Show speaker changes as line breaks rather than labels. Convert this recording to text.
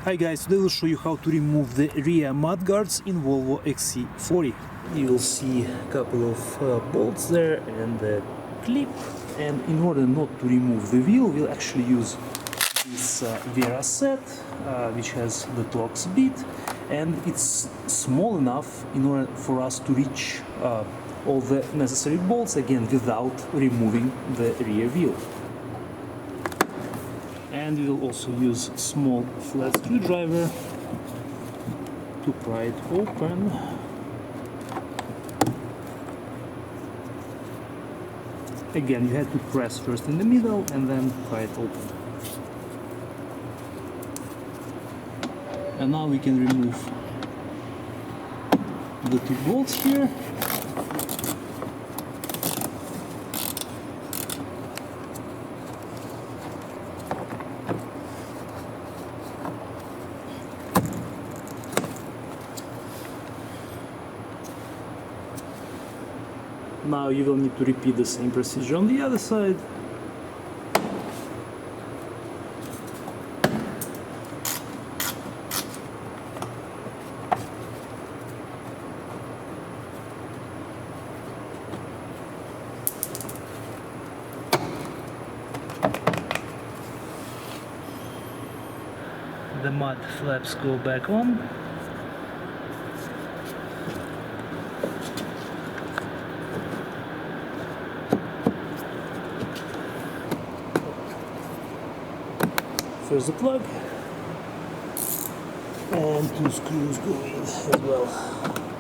Hi guys, today we'll show you how to remove the rear mudguards in Volvo XC40. You will see a couple of bolts there and the clip, and in order not to remove the wheel, we'll actually use this Vera set, which has the Torx bit, and it's small enough in order for us to reach all the necessary bolts, again without removing the rear wheel. And we will also use a small flat screwdriver to pry it open. Again, you have to press first in the middle and then pry it open. And now we can remove the two bolts here. Now you will need to repeat the same procedure on the other side. The mud flaps go back on. First the plug, and two screws go in as well.